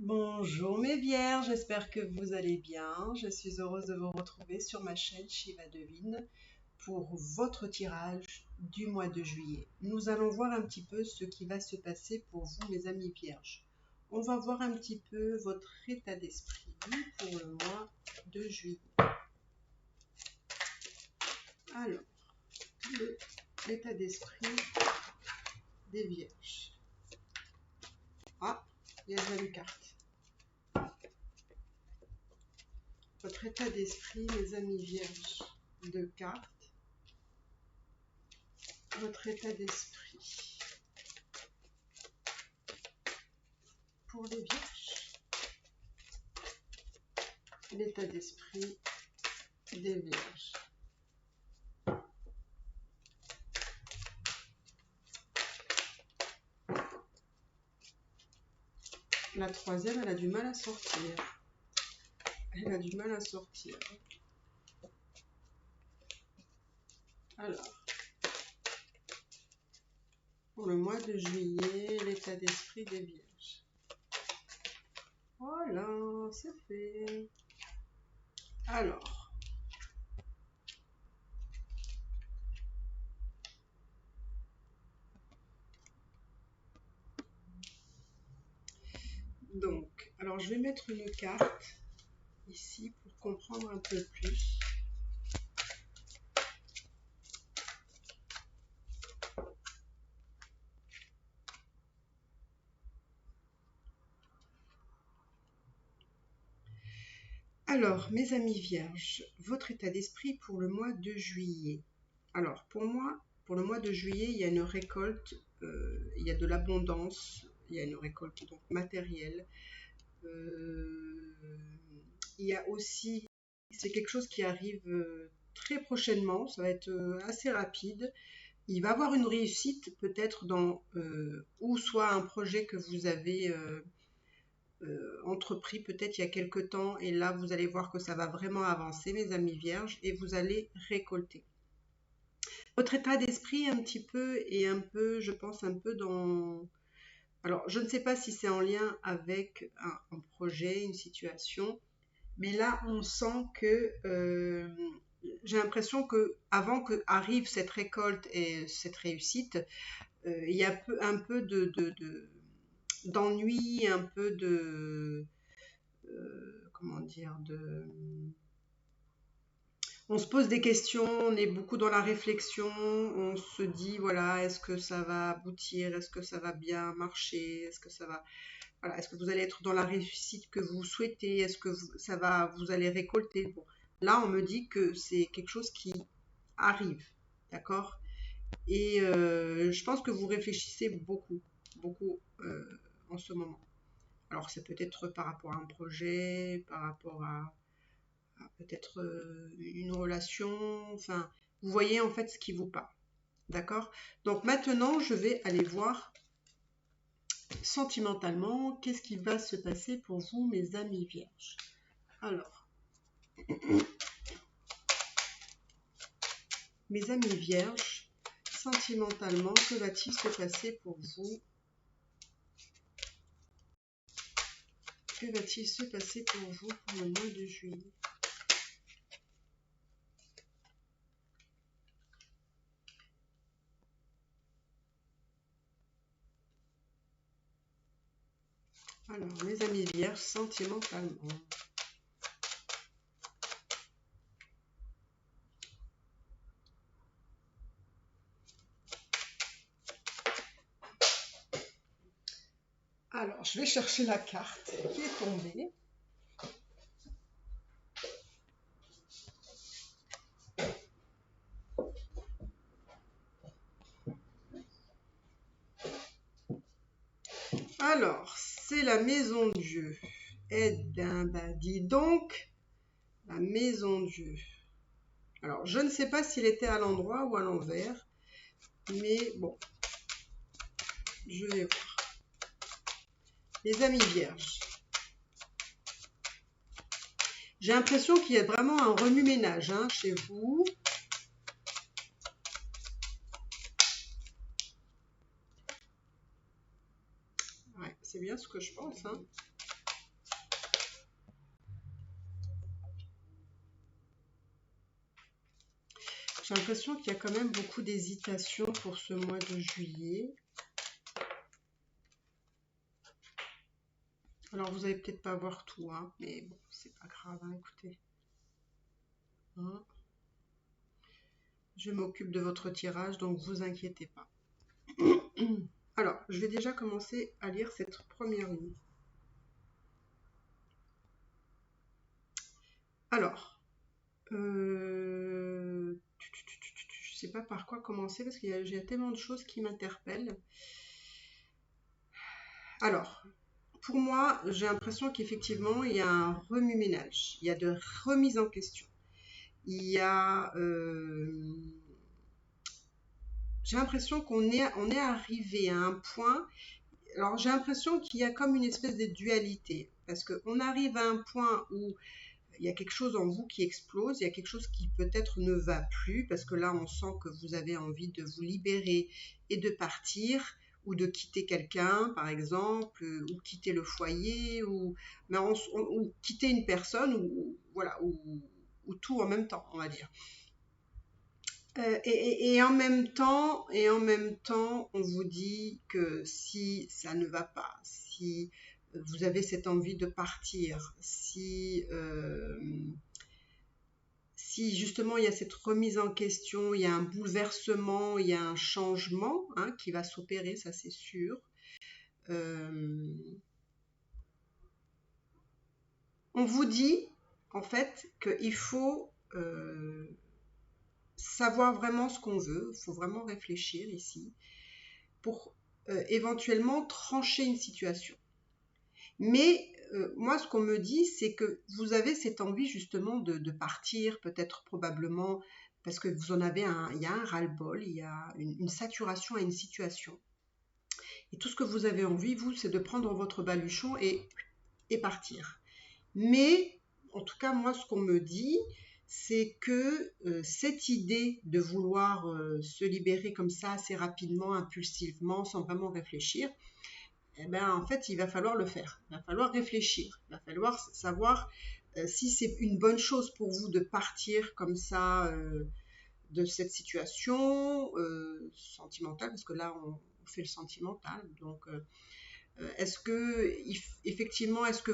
Bonjour mes vierges, j'espère que vous allez bien. Je suis heureuse de vous retrouver sur ma chaîne Shiva Devine pour votre tirage du mois de juillet. Nous allons voir un petit peu ce qui va se passer pour vous mes amis vierges. On va voir un petit peu votre état d'esprit pour le mois de juillet. Alors, l'état d'esprit des vierges. Ah, il y a déjà une carte. Votre état d'esprit, mes amis vierges, de cartes. Votre état d'esprit pour les vierges. L'état d'esprit des vierges. La troisième, elle a du mal à sortir. Elle a du mal à sortir. Alors, pour le mois de juillet, l'état d'esprit des vierges. Voilà, c'est fait. Alors, alors je vais mettre une carte ici pour comprendre un peu plus. Alors, mes amis vierges, votre état d'esprit pour le mois de juillet. Alors, pour moi, pour le mois de juillet, il y a une récolte, il y a de l'abondance, il y a une récolte donc matérielle. Il y a aussi, c'est quelque chose qui arrive très prochainement, ça va être assez rapide. Il va avoir une réussite peut-être dans ou soit un projet que vous avez entrepris peut-être il y a quelque temps et là vous allez voir que ça va vraiment avancer mes amis vierges et vous allez récolter. Votre état d'esprit un petit peu et un peu, je pense un peu dans... Alors je ne sais pas si c'est en lien avec un projet, une situation, mais là on sent que j'ai l'impression que avant que arrive cette récolte et cette réussite, il y a un peu d'ennui, un peu de comment dire, on se pose des questions, on est beaucoup dans la réflexion, on se dit voilà, est-ce que ça va aboutir, est-ce que ça va bien marcher, est-ce que ça va, voilà, est-ce que vous allez être dans la réussite que vous souhaitez, est-ce que ça va, vous allez récolter. Bon, là, on me dit que c'est quelque chose qui arrive, d'accord. Et je pense que vous réfléchissez beaucoup, beaucoup en ce moment. Alors, c'est peut-être par rapport à un projet, par rapport à peut-être une relation, enfin, vous voyez en fait ce qui vous parle. D'accord? Donc maintenant, je vais aller voir sentimentalement qu'est-ce qui va se passer pour vous, mes amis vierges. Alors, mes amis vierges, sentimentalement, que va-t-il se passer pour vous? Que va-t-il se passer pour vous pour le mois de juillet? Alors, mes amis vierges, sentimentalement. Alors, je vais chercher la carte qui est tombée. Alors, c'est la maison Dieu. Eh bien, bah, dis donc, la maison Dieu. Alors, je ne sais pas s'il était à l'endroit ou à l'envers, mais bon, je vais voir. Les amis vierges, j'ai l'impression qu'il y a vraiment un remue-ménage hein, chez vous. Ouais, c'est bien ce que je pense. Hein. J'ai l'impression qu'il y a quand même beaucoup d'hésitation pour ce mois de juillet. Alors, vous allez peut-être pas voir tout, hein, mais bon, c'est pas grave, hein, écoutez. Hein. Je m'occupe de votre tirage, donc vous inquiétez pas. Alors, je vais déjà commencer à lire cette première ligne. Alors, je ne sais pas par quoi commencer parce qu'il y a tellement de choses qui m'interpellent. Alors, pour moi, j'ai l'impression qu'effectivement, il y a un remue-ménage, il y a de remise en question. Il y a... j'ai l'impression on est arrivé à un point... Alors, j'ai l'impression qu'il y a comme une espèce de dualité. Parce qu'on arrive à un point où il y a quelque chose en vous qui explose, il y a quelque chose qui peut-être ne va plus, parce que là, on sent que vous avez envie de vous libérer et de partir, ou de quitter quelqu'un, par exemple, ou quitter le foyer, ou quitter une personne, voilà, ou tout en même temps, on va dire. Et en même temps, on vous dit que si ça ne va pas, si vous avez cette envie de partir, si justement il y a cette remise en question, il y a un bouleversement, il y a un changement, hein, qui va s'opérer, ça c'est sûr. On vous dit en fait qu'il faut savoir vraiment ce qu'on veut, il faut vraiment réfléchir ici pour éventuellement trancher une situation. Mais moi, ce qu'on me dit, c'est que vous avez cette envie justement de partir, peut-être probablement parce que vous en avez il y a un ras-le-bol, il y a une saturation à une situation. Et tout ce que vous avez envie, vous, c'est de prendre votre baluchon et partir. Mais, en tout cas, moi, ce qu'on me dit, c'est que cette idée de vouloir se libérer comme ça assez rapidement, impulsivement, sans vraiment réfléchir, eh ben, en fait, il va falloir le faire. Il va falloir réfléchir. Il va falloir savoir si c'est une bonne chose pour vous de partir comme ça de cette situation sentimentale, parce que là, on fait le sentimental. Donc, est-ce que, effectivement, est-ce que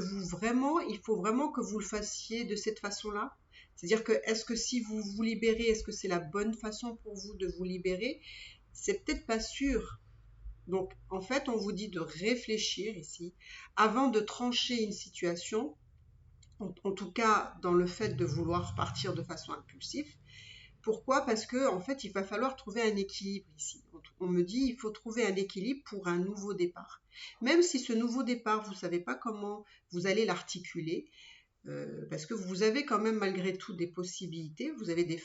il faut vraiment que vous le fassiez de cette façon-là? C'est-à-dire que, est-ce que si vous vous libérez, est-ce que c'est la bonne façon pour vous de vous libérer? C'est peut-être pas sûr. Donc, en fait, on vous dit de réfléchir ici avant de trancher une situation, en tout cas dans le fait de vouloir partir de façon impulsive. Pourquoi? Parce que en fait, il va falloir trouver un équilibre ici. On me dit il faut trouver un équilibre pour un nouveau départ. Même si ce nouveau départ, vous ne savez pas comment vous allez l'articuler, parce que vous avez quand même malgré tout des possibilités, vous avez des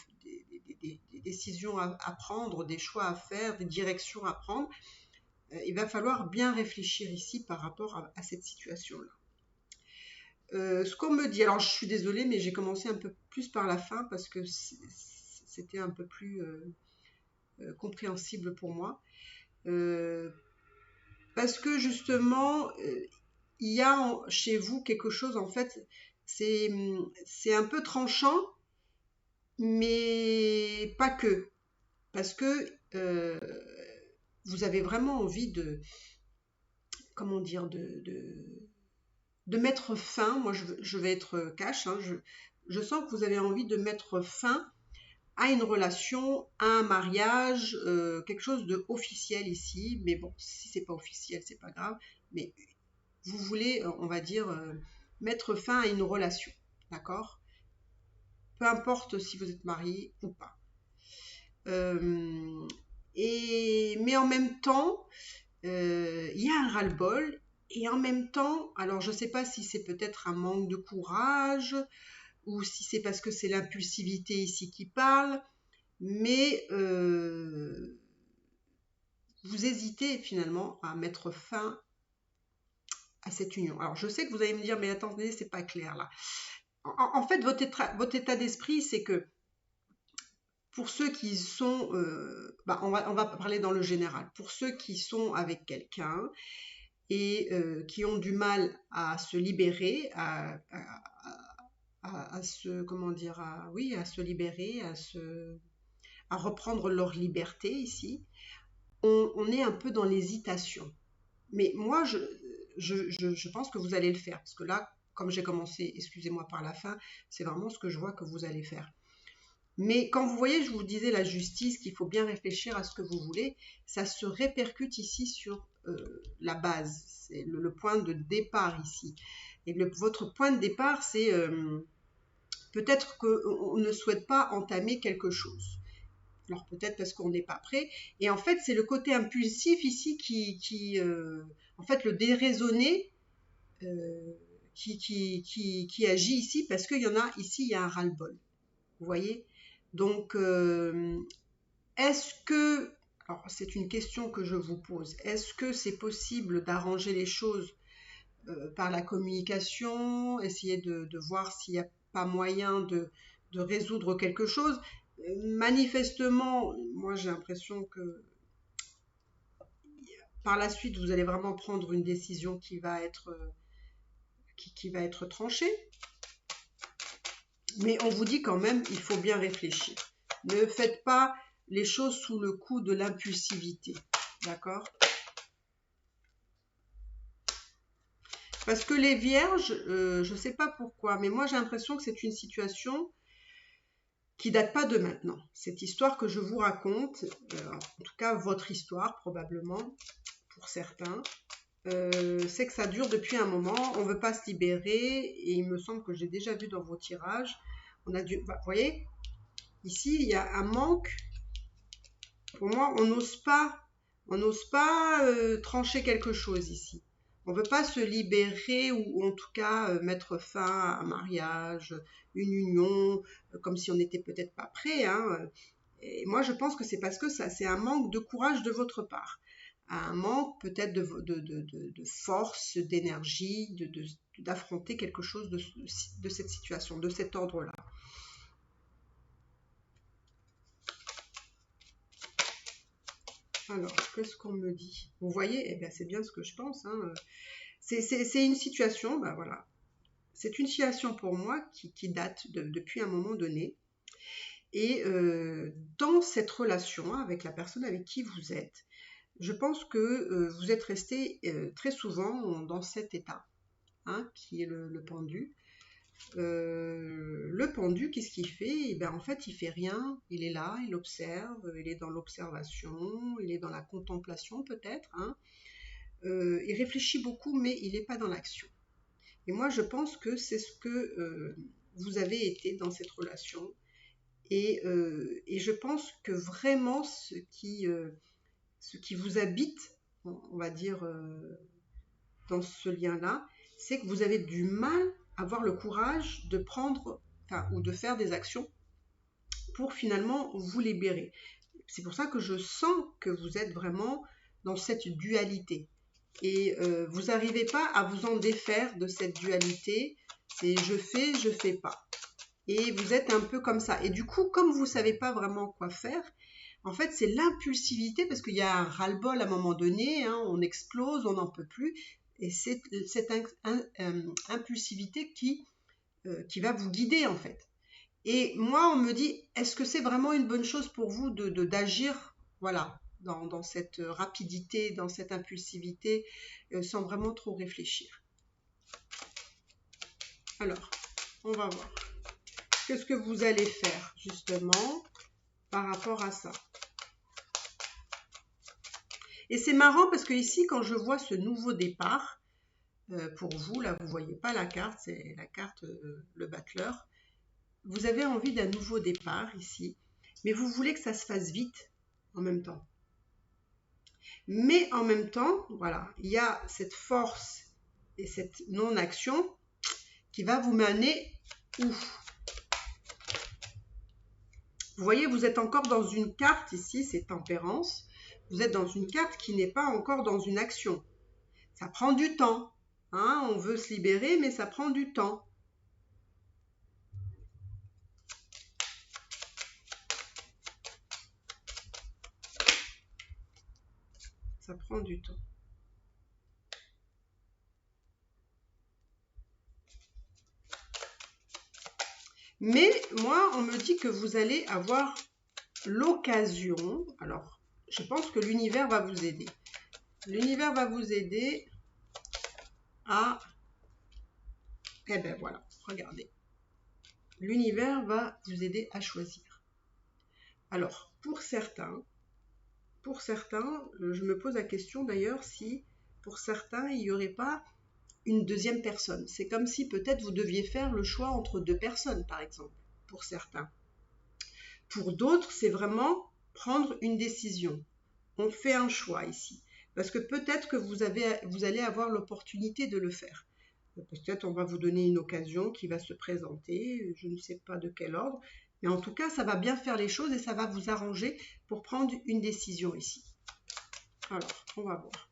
décisions à prendre, des choix à faire, des directions à prendre. Il va falloir bien réfléchir ici par rapport à cette situation-là. Ce qu'on me dit, alors je suis désolée, mais j'ai commencé un peu plus par la fin parce que c'était un peu plus compréhensible pour moi. Parce que justement, il y a chez vous quelque chose, en fait, c'est un peu tranchant, mais pas que. Parce que vous avez vraiment envie de, comment dire, de mettre fin, moi je vais être cash, hein, je sens que vous avez envie de mettre fin à une relation, à un mariage, quelque chose de officiel ici, mais bon, si c'est pas officiel, c'est pas grave, mais vous voulez, on va dire, mettre fin à une relation, d'accord? Peu importe si vous êtes marié ou pas. Mais en même temps, il y a un ras-le-bol, et en même temps, alors je ne sais pas si c'est peut-être un manque de courage, ou si c'est parce que c'est l'impulsivité ici qui parle, mais vous hésitez finalement à mettre fin à cette union. Alors je sais que vous allez me dire, mais attendez, c'est pas clair là. En fait, votre état d'esprit, c'est que pour ceux qui sont, on va parler dans le général, pour ceux qui sont avec quelqu'un et qui ont du mal à se libérer, à se, comment dire, à se libérer, à reprendre leur liberté ici, on est un peu dans l'hésitation. Mais moi, je pense que vous allez le faire. Parce que là, comme j'ai commencé, excusez-moi par la fin, c'est vraiment ce que je vois que vous allez faire. Mais quand vous voyez, je vous disais la justice, qu'il faut bien réfléchir à ce que vous voulez, ça se répercute ici sur la base. C'est le point de départ ici. Et votre point de départ, c'est peut-être qu'on ne souhaite pas entamer quelque chose. Alors peut-être parce qu'on n'est pas prêt. Et en fait, c'est le côté impulsif ici en fait, le déraisonné euh, qui agit ici parce qu'il y en a ici, il y a un ras-le-bol. Vous voyez? Donc, est-ce que, alors c'est une question que je vous pose, est-ce que c'est possible d'arranger les choses par la communication, essayer de voir s'il n'y a pas moyen de résoudre quelque chose? Manifestement, moi j'ai l'impression que par la suite, vous allez vraiment prendre une décision qui va être tranchée. Mais on vous dit quand même, il faut bien réfléchir. Ne faites pas les choses sous le coup de l'impulsivité. D'accord? Parce que les vierges, je ne sais pas pourquoi, mais moi j'ai l'impression que c'est une situation qui date pas de maintenant. Cette histoire que je vous raconte, en tout cas votre histoire probablement, pour certains, c'est que ça dure depuis un moment, on ne veut pas se libérer, et il me semble que j'ai déjà vu dans vos tirages, vous voyez, ici il y a un manque, pour moi on n'ose pas trancher quelque chose ici. On ne veut pas se libérer ou en tout cas mettre fin à un mariage, une union, comme si on n'était peut-être pas prêt. Hein. Et moi je pense que c'est parce que c'est un manque de courage de votre part. Un manque peut-être de force, d'énergie, d'affronter quelque chose de cette situation, de cet ordre-là. Alors, qu'est-ce qu'on me dit? Vous voyez, eh bien, c'est bien ce que je pense. Hein. C'est une situation, ben voilà, c'est une situation pour moi qui date depuis un moment donné. Et dans cette relation avec la personne avec qui vous êtes, je pense que vous êtes resté très souvent dans cet état, hein, qui est le pendu. Le pendu, qu'est-ce qu'il fait? Eh ben, en fait, il fait rien. Il est là, il observe, il est dans l'observation, il est dans la contemplation peut-être. Hein. Il réfléchit beaucoup, mais il n'est pas dans l'action. Et moi, je pense que c'est ce que vous avez été dans cette relation. Et je pense que vraiment ce qui vous habite, on va dire, dans ce lien-là, c'est que vous avez du mal à avoir le courage de prendre, enfin, ou de faire des actions pour finalement vous libérer. C'est pour ça que je sens que vous êtes vraiment dans cette dualité. Et vous n'arrivez pas à vous en défaire de cette dualité. C'est je fais pas. Et vous êtes un peu comme ça. Et du coup, comme vous ne savez pas vraiment quoi faire, en fait, c'est l'impulsivité, parce qu'il y a un ras-le-bol à un moment donné, hein, on explose, on n'en peut plus. Et c'est cette impulsivité qui va vous guider, en fait. Et moi, on me dit, est-ce que c'est vraiment une bonne chose pour vous d'agir, voilà, dans cette rapidité, dans cette impulsivité, sans vraiment trop réfléchir? Alors, on va voir. Qu'est-ce que vous allez faire, justement, par rapport à ça? Et c'est marrant parce que ici, quand je vois ce nouveau départ, pour vous, là, vous ne voyez pas la carte, c'est la carte, le battleur. Vous avez envie d'un nouveau départ ici, mais vous voulez que ça se fasse vite en même temps. Mais en même temps, voilà, il y a cette force et cette non-action qui va vous mener où? Vous voyez, vous êtes encore dans une carte ici, c'est tempérance. Vous êtes dans une carte qui n'est pas encore dans une action. Ça prend du temps. Hein, on veut se libérer, mais ça prend du temps. Ça prend du temps. Mais moi, on me dit que vous allez avoir l'occasion. Alors, je pense que l'univers va vous aider. L'univers va vous aider à... Eh ben voilà, regardez. L'univers va vous aider à choisir. Alors, pour certains, je me pose la question d'ailleurs si pour certains, il n'y aurait pas une deuxième personne. C'est comme si peut-être vous deviez faire le choix entre deux personnes, par exemple, pour certains. Pour d'autres, c'est vraiment prendre une décision. On fait un choix ici. Parce que peut-être que vous allez avoir l'opportunité de le faire. Peut-être on va vous donner une occasion qui va se présenter, je ne sais pas de quel ordre, mais en tout cas, ça va bien faire les choses et ça va vous arranger pour prendre une décision ici. Alors, on va voir.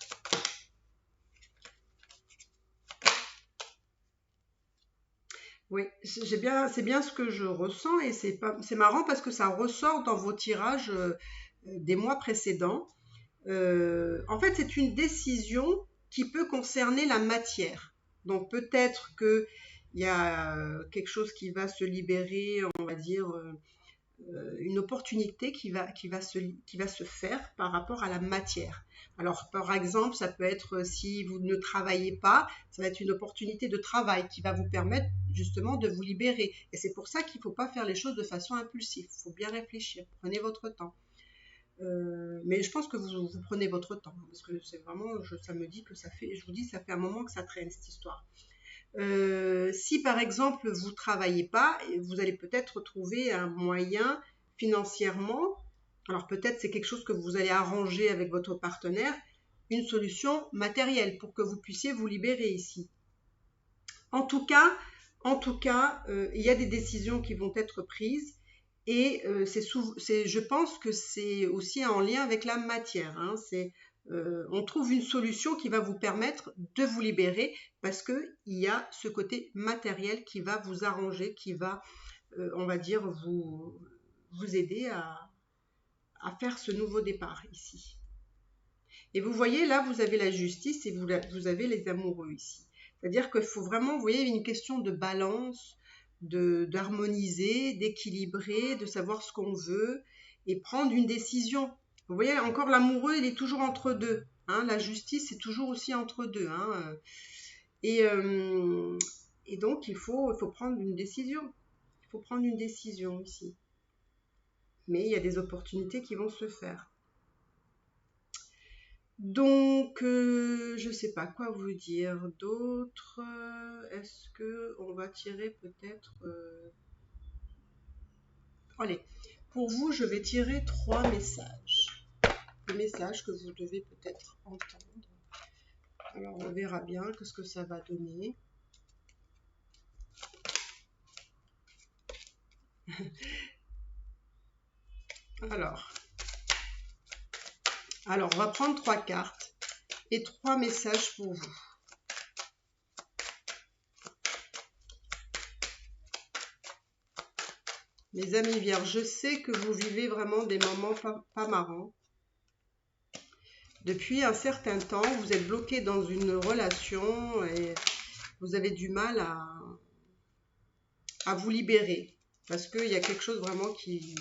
Oui, c'est bien ce que je ressens et c'est marrant parce que ça ressort dans vos tirages des mois précédents. En fait, c'est une décision qui peut concerner la matière. Donc peut-être qu'il y a quelque chose qui va se libérer, on va dire, une opportunité qui va se faire par rapport à la matière. Alors par exemple, ça peut être si vous ne travaillez pas, ça va être une opportunité de travail qui va vous permettre justement de vous libérer. Et c'est pour ça qu'il ne faut pas faire les choses de façon impulsive. Il faut bien réfléchir, prenez votre temps. Mais je pense que vous prenez votre temps, parce que c'est vraiment, ça me dit que ça fait, je vous dis, ça fait un moment que ça traîne cette histoire. Si par exemple vous travaillez pas, vous allez peut-être trouver un moyen financièrement, alors peut-être c'est quelque chose que vous allez arranger avec votre partenaire, une solution matérielle pour que vous puissiez vous libérer ici. En tout cas, il y a des décisions qui vont être prises et je pense que c'est aussi en lien avec la matière. Hein. On trouve une solution qui va vous permettre de vous libérer parce qu'il y a ce côté matériel qui va vous arranger, qui va, on va dire, vous aider à faire ce nouveau départ ici. Et vous voyez, là, vous avez la justice et vous avez les amoureux ici. C'est-à-dire qu'il faut vraiment, vous voyez, une question de balance, d'harmoniser, d'équilibrer, de savoir ce qu'on veut et prendre une décision. Vous voyez, encore l'amoureux, il est toujours entre deux. Hein, la justice, c'est toujours aussi entre deux. Hein, et donc, il faut prendre une décision. Il faut prendre une décision ici. Mais il y a des opportunités qui vont se faire. Donc, je ne sais pas quoi vous dire d'autre. Est-ce qu'on va tirer peut-être... Allez, pour vous, je vais tirer 3 messages. Des messages que vous devez peut-être entendre. Alors, on verra bien ce que ça va donner. Alors, on va prendre 3 cartes et 3 messages pour vous. Mes amis vierges, je sais que vous vivez vraiment des moments pas marrants. Depuis un certain temps, vous êtes bloqué dans une relation et vous avez du mal à vous libérer. Parce qu'il y a quelque chose vraiment qui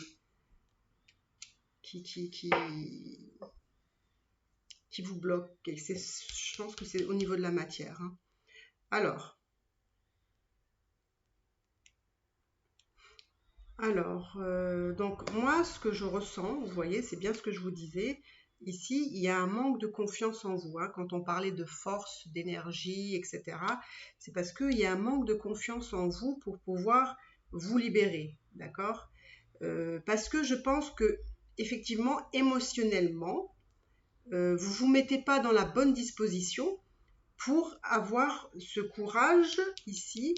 vous bloque. Et je pense que c'est au niveau de la matière. Hein. Alors, donc moi, ce que je ressens, vous voyez, c'est bien ce que je vous disais. Ici, il y a un manque de confiance en vous. Hein, quand on parlait de force, d'énergie, etc., c'est parce qu'il y a un manque de confiance en vous pour pouvoir vous libérer. D'accord ? Parce que je pense que, effectivement, émotionnellement, vous vous mettez pas dans la bonne disposition pour avoir ce courage ici